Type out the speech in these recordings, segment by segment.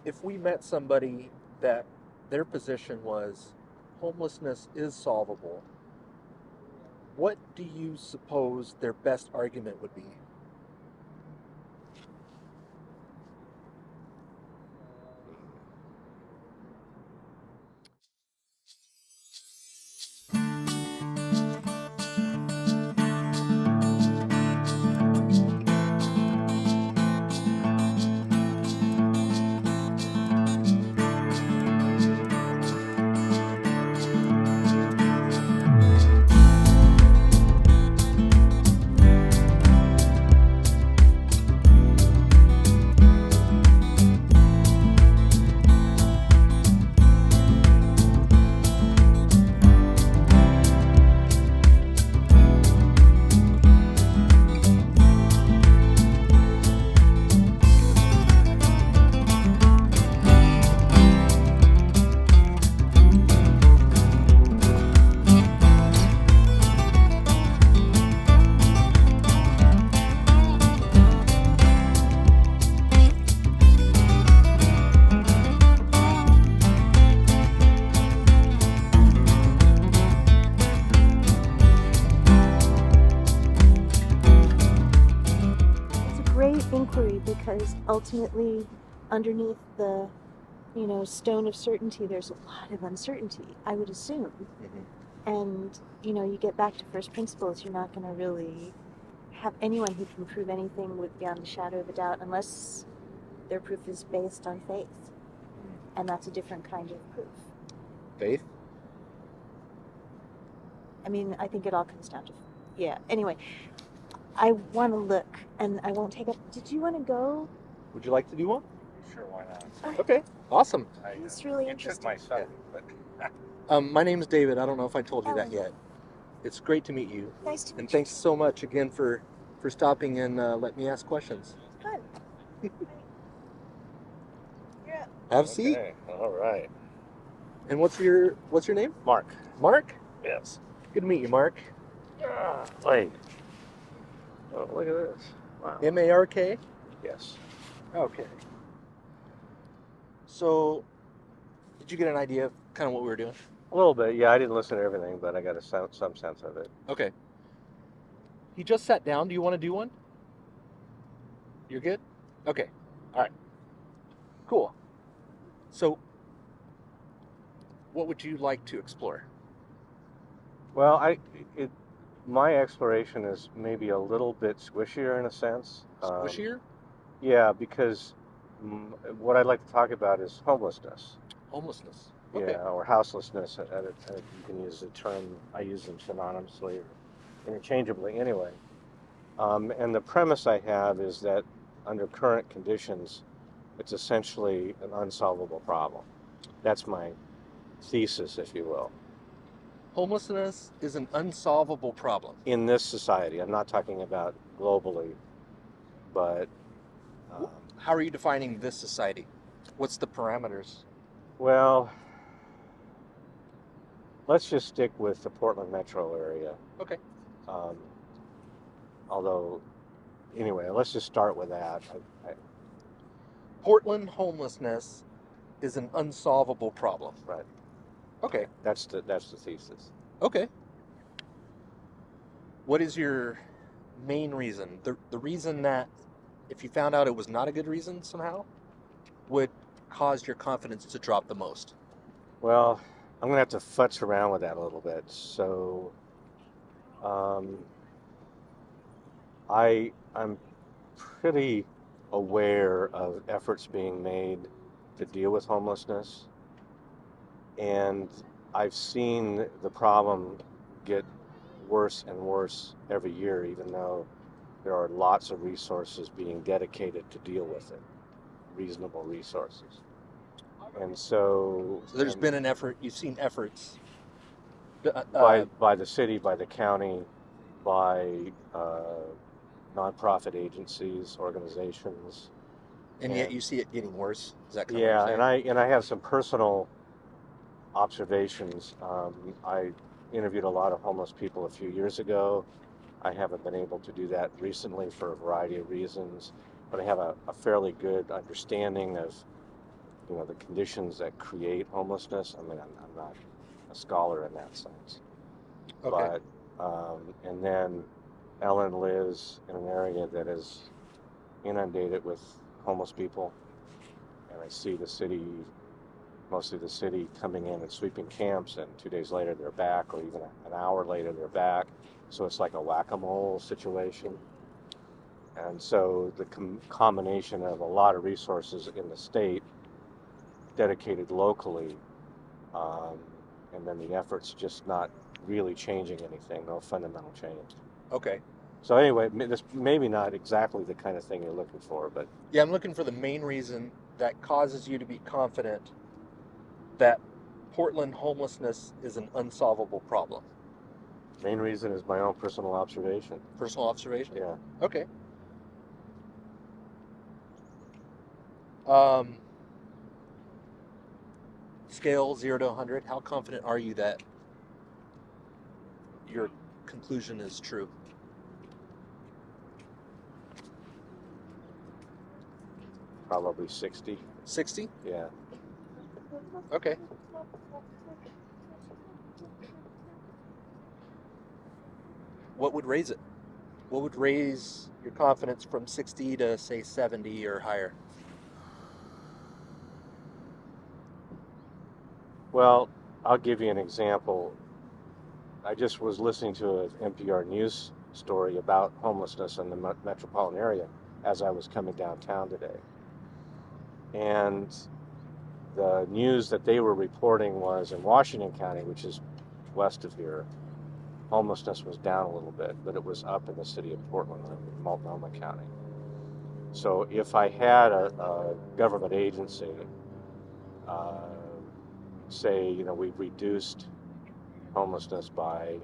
if we met somebody that their position was homelessness is solvable, what do you suppose their best argument would be? Inquiry, because ultimately underneath the stone of certainty there's a lot of uncertainty, I would assume. And you get back to first principles, you're not going to really have anyone who can prove anything with beyond the shadow of a doubt unless their proof is based on faith, and that's a different kind of proof. Faith? I mean, I think it all comes down to anyway, I want to look, and I won't take up. Did you want to go? Would you like to do one? Sure, why not? Okay, awesome. It's really interesting. You took my son, but... My name's David. I don't know if I told you that Ellen. yet. It's great to meet you. Nice to meet And thanks so much again for stopping and let me ask questions. Fun. Yeah. Have a seat. Okay, all right. And what's your name? Mark. Mark? Yes. Good to meet you, Mark. Wait. Oh, look at this. Wow. M-A-R-K? Yes. Okay. So, did you get an idea of kind of what we were doing? A little bit, yeah. I didn't listen to everything, but I got some sense of it. Okay. He just sat down. Do you want to do one? You're good? Okay. All right. Cool. So, what would you like to explore? Well, my exploration is maybe a little bit squishier in a sense. Squishier? Yeah, because what I'd like to talk about is homelessness. Homelessness. Okay. Yeah, or houselessness. You can use the term. I use them synonymously or interchangeably anyway. And the premise I have is that under current conditions, it's essentially an unsolvable problem. That's my thesis, if you will. Homelessness is an unsolvable problem. In this society, I'm not talking about globally, but... How are you defining this society? What's the parameters? Well, let's just stick with the Portland metro area. Okay. Although, anyway, let's just start with that. Portland homelessness is an unsolvable problem. Right. Okay. That's the thesis. Okay. What is your main reason? The reason that if you found out it was not a good reason somehow would cause your confidence to drop the most? Well, I'm going to have to futz around with that a little bit. So, I'm pretty aware of efforts being made to deal with homelessness, and I've seen the problem get worse and worse every year, even though there are lots of resources being dedicated to deal with it, reasonable resources. And so there's been an effort, you've seen efforts by the city, by the county, by nonprofit agencies, organizations. And yet you see it getting worse. Is that kind Yeah, of what you're saying? and I have some personal observations. I interviewed a lot of homeless people a few years ago. I haven't been able to do that recently for a variety of reasons, but I have a fairly good understanding of the conditions that create homelessness. I mean, I'm not a scholar in that sense. Okay. But, and then Ellen lives in an area that is inundated with homeless people. And I see mostly the city coming in and sweeping camps, and 2 days later they're back, or even an hour later they're back. So it's like a whack-a-mole situation. And so the combination of a lot of resources in the state dedicated locally, and then the efforts just not really changing anything, no fundamental change. Okay. So anyway, this maybe not exactly the kind of thing you're looking for, but Yeah, I'm looking for the main reason that causes you to be confident that Portland homelessness is an unsolvable problem. main reason is my own personal observation. Personal observation? Yeah. Okay. Scale 0 to 100, how confident are you that your conclusion is true? Probably 60. 60? Yeah. Okay. What would raise it? What would raise your confidence from 60 to, say, 70 or higher? Well, I'll give you an example. I just was listening to an NPR news story about homelessness in the metropolitan area as I was coming downtown today. And the news that they were reporting was in Washington County, which is west of here, homelessness was down a little bit, but it was up in the city of Portland, in Multnomah County. So if I had a government agency, say, we've reduced homelessness by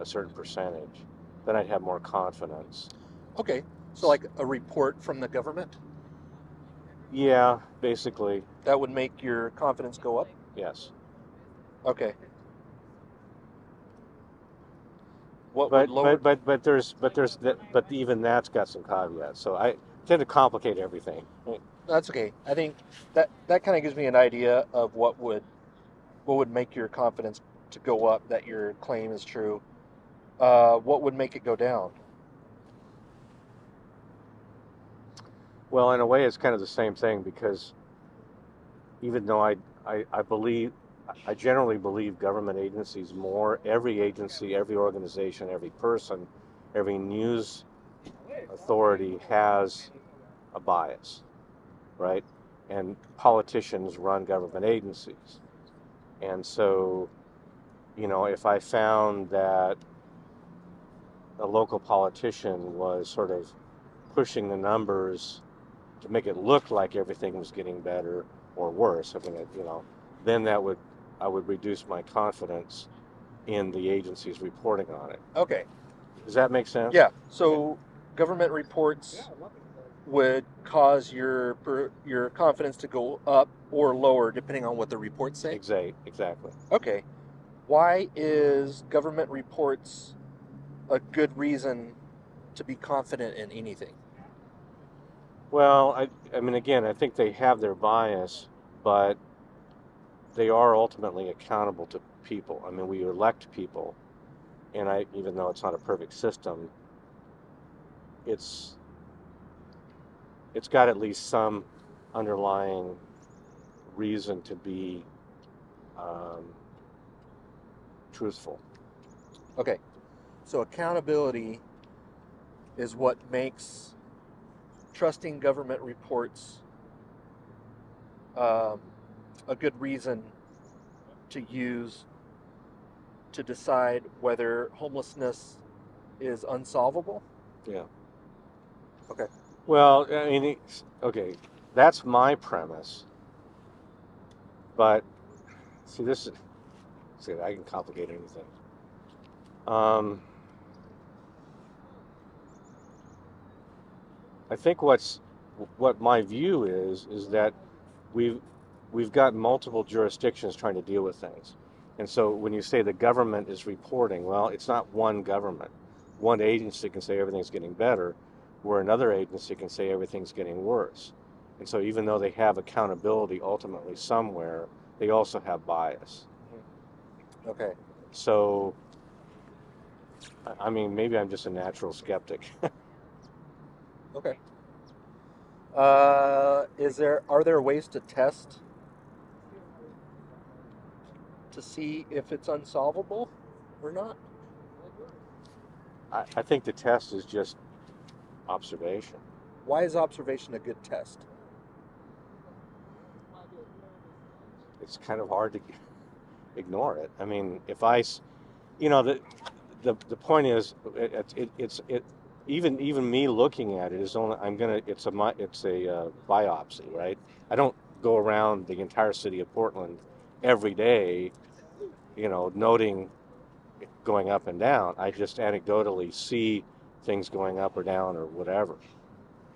a certain percentage, then I'd have more confidence. Okay, so like a report from the government? Yeah, basically, That would make your confidence go up? yes. Okay. What would lower? But even that's got some caveats. So I tend to complicate everything. That's okay. I think that kind of gives me an idea of what would make your confidence to go up that your claim is true. What would make it go down? Well, in a way, it's kind of the same thing, because even though I generally believe government agencies more, every agency, every organization, every person, every news authority has a bias, right? And politicians run government agencies. And so, if I found that a local politician was sort of pushing the numbers to make it look like everything was getting better or worse, I mean, then I would reduce my confidence in the agencies reporting on it. Okay. Does that make sense? Yeah. So government reports would cause your confidence to go up or lower depending on what the reports say? Exactly. Okay. Why is government reports a good reason to be confident in anything? Well, I mean, again, I think they have their bias, but they are ultimately accountable to people. I mean, we elect people, and even though it's not a perfect system, it's got at least some underlying reason to be truthful. Okay. So accountability is what makes trusting government reports a good reason to use to decide whether homelessness is unsolvable? Yeah. Okay. Well, I mean, okay, that's my premise. But see, I can complicate anything. I think what my view is that we've got multiple jurisdictions trying to deal with things. And so when you say the government is reporting, well, it's not one government. One agency can say everything's getting better, where another agency can say everything's getting worse. And so even though they have accountability ultimately somewhere, they also have bias. Okay. So, I mean, maybe I'm just a natural skeptic. Okay. Are there ways to test to see if it's unsolvable or not? I think the test is just observation. Why is observation a good test? It's kind of hard to ignore it. I mean, if I, you know, the point is, even me looking at it is only it's a biopsy, right? I don't go around the entire city of Portland every day, noting it going up and down. I just anecdotally see things going up or down or whatever,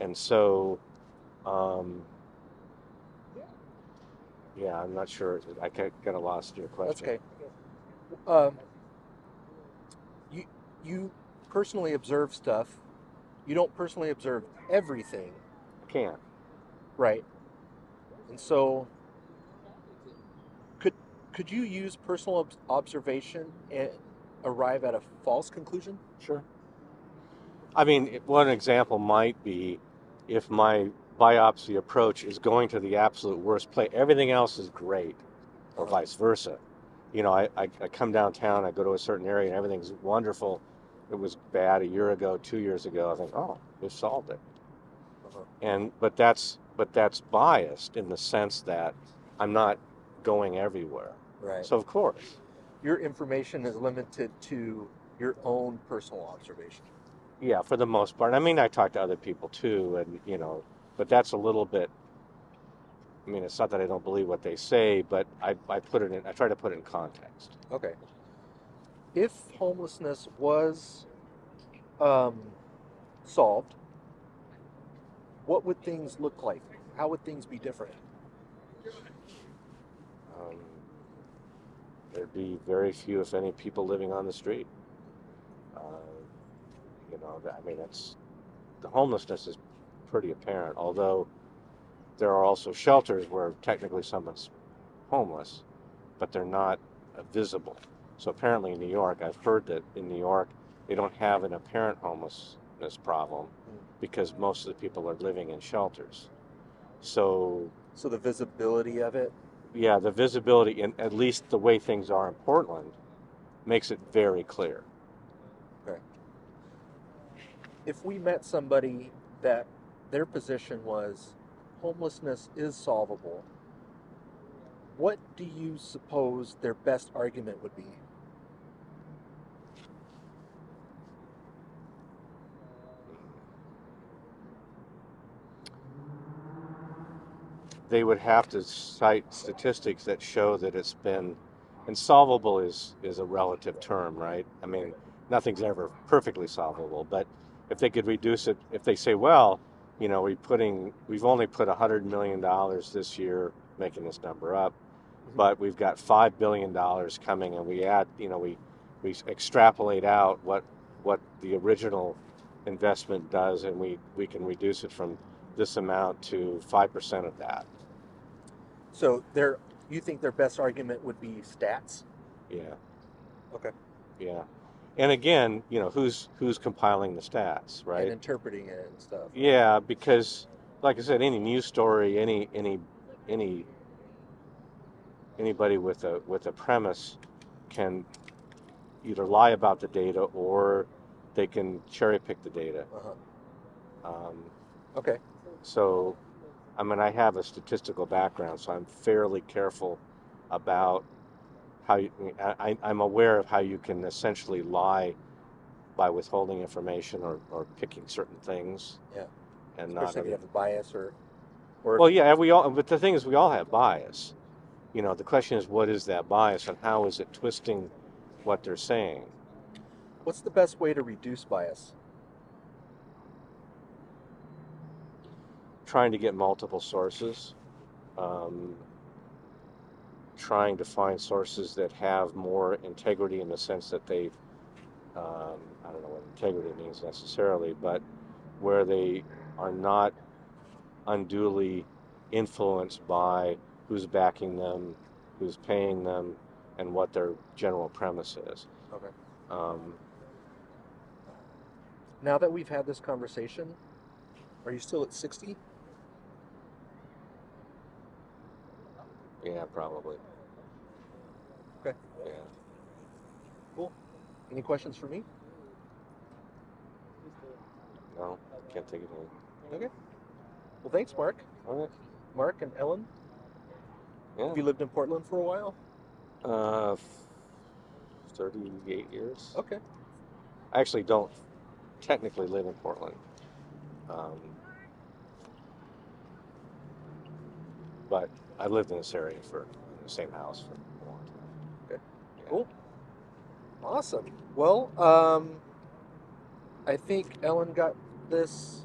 and so, yeah, I'm not sure. I kind of lost your That's question. okay. Um, you personally observe stuff. You don't personally observe everything, I can't. right? And so, could you use personal observation and arrive at a false conclusion? Sure. I mean, one example might be if my biopsy approach is going to the absolute worst place, everything else is great, or vice versa. I come downtown, I go to a certain area, and everything's wonderful. It was bad a year ago, 2 years ago. I think, oh, we've solved it. But that's biased in the sense that I'm not going everywhere. Right. So of course, Your information is limited to your own personal observation. yeah, for the most part. I mean, I talk to other people too, and but that's a little bit. I mean, it's not that I don't believe what they say, but I try to put it in context. Okay. If homelessness was um, solved, what would things look like? How would things be different? Um, there'd be very few, if any, people living on the street. Uh, I mean, the homelessness is pretty apparent, although there are also shelters where technically someone's homeless, but they're not visible. So apparently in New York, I've heard that in New York, they don't have an apparent homelessness problem because most of the people are living in shelters. So the visibility of it. yeah, the visibility, and at least the way things are in Portland, makes it very clear. Okay. If we met somebody that their position was homelessness is solvable, what do you suppose their best argument would be? They would have to cite statistics that show that it's been, and solvable is a relative term, right? I mean, nothing's ever perfectly solvable, but if they could reduce it, if they say, well, we've only put $100 million this year, making this number up, but we've got $5 billion coming, and we add, we extrapolate out what the original investment does, and we can reduce it from this amount to 5% of that. So you think their best argument would be stats? Yeah. Okay. Yeah. And again, who's compiling the stats, right? And interpreting it and stuff. Yeah, because like I said, any news story, anybody with a premise can either lie about the data or they can cherry pick the data. Okay. So, I mean, I have a statistical background, so I'm fairly careful about how I'm aware of how you can essentially lie by withholding information or picking certain things. Yeah. And especially if you have a bias or well, yeah, but the thing is, we all have bias. The question is, what is that bias and how is it twisting what they're saying? What's the best way to reduce bias? Trying to get multiple sources. Trying to find sources that have more integrity in the sense that they, I don't know what integrity means necessarily, but where they are not unduly influenced by who's backing them, who's paying them, and what their general premise is. Okay. Um, Now that we've had this conversation, are you still at 60? yeah, probably. Okay. Yeah. Cool. Any questions for me? No, can't think of any. Okay. Well, thanks, Mark. Okay. Mark and Ellen. Yeah. Have you lived in Portland for a while? 38 years. Okay. I actually don't technically live in Portland. But I lived in this area in the same house for a long time. Okay. Yeah. Cool. Awesome. Well, I think Ellen got this.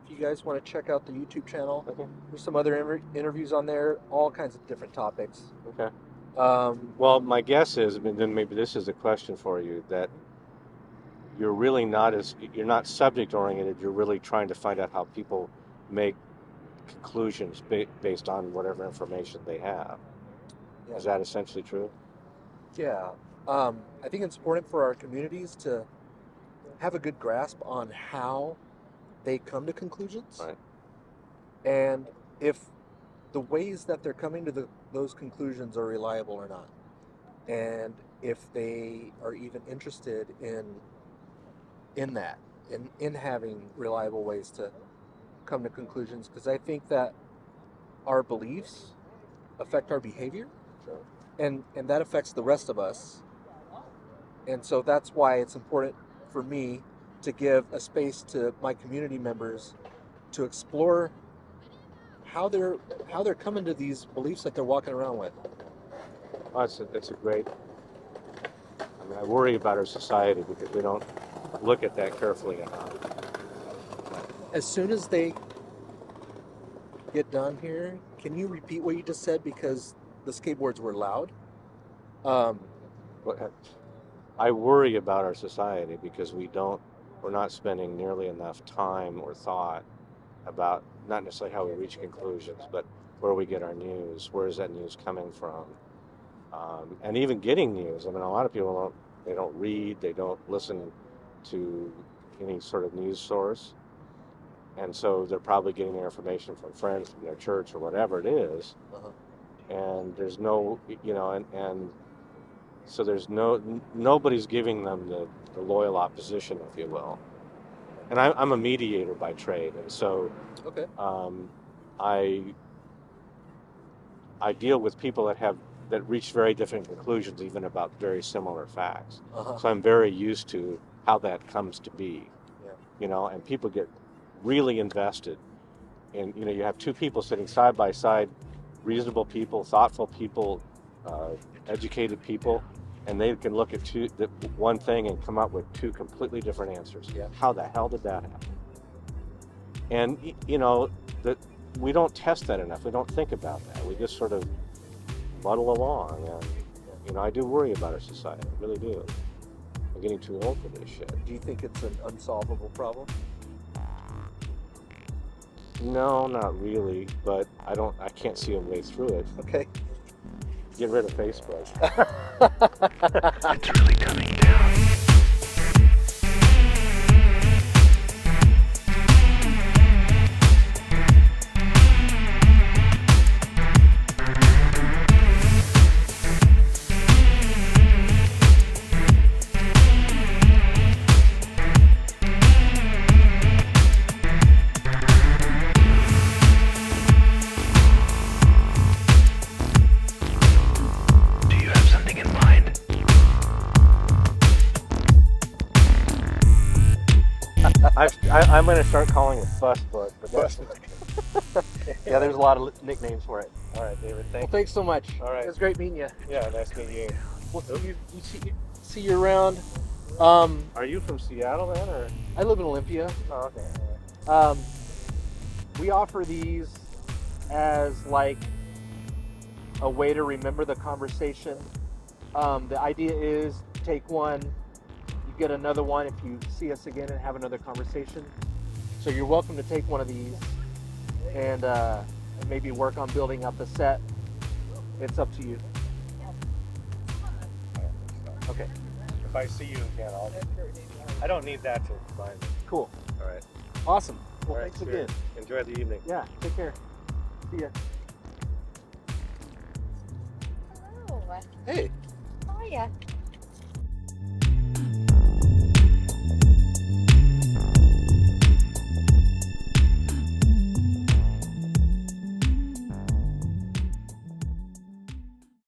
If you guys want to check out the YouTube channel, Okay. there's some other interviews on there, all kinds of different topics. Okay. Well, my guess is, and then maybe this is a question for you, that you're really you're not subject oriented. You're really trying to find out how people make conclusions based on whatever information they have. Yeah. Is that essentially true? Yeah. I think it's important for our communities to have a good grasp on how they come to conclusions. Right. And if the ways that they're coming to those conclusions are reliable or not. And if they are even interested in that, in having reliable ways to come to conclusions, because I think that our beliefs affect our behavior, Sure. and that affects the rest of us. And so that's why it's important for me to give a space to my community members to explore how they're coming to these beliefs that they're walking around with. Well, it's a great. I mean, I worry about our society because we don't look at that carefully enough. As soon as they get done here, can you repeat what you just said, because the skateboards were loud? I worry about our society because we're not spending nearly enough time or thought about not necessarily how we reach conclusions, but where we get our news, where is that news coming from, and even getting news. I mean, a lot of people don't read, they don't listen to any sort of news source, and so they're probably getting their information from friends, from their church, or whatever it is. Uh-huh. And there's no, and so there's nobody's giving them the loyal opposition, if you will. And I'm a mediator by trade, and so Okay. I deal with people that reach very different conclusions, even about very similar facts. Uh-huh. So I'm very used to how that comes to be. Yeah. And people get really invested in, you have two people sitting side by side, reasonable people, thoughtful people, educated people, and they can look at one thing and come up with two completely different answers. Yeah. How the hell did that happen? And that we don't test that enough. We don't think about that. We just sort of muddle along. And I do worry about our society. I really do. I'm getting too old for this shit. Do you think it's an unsolvable problem? No, not really. But I can't see a way through it. Okay. Get rid of Facebook. It's really coming down. Do you have something in mind? I'm going to start calling it Fussbook. Yeah, there's a lot of nicknames for it. All right, David. Well, thanks so much. All right. It was great meeting you. Yeah, nice meeting you. We'll see you around. Are you from Seattle then, or? I live in Olympia. Oh, okay. We offer these as like a way to remember the conversation. The idea is take one, you get another one if you see us again and have another conversation. So you're welcome to take one of these and and maybe work on building up a set. It's up to you. Okay, If I see you again, I don't need that to find me. cool. All right. Awesome. Well, All right, thanks cheers. again. Enjoy the evening. Yeah, take care. See ya. Hello. Hey, How are ya?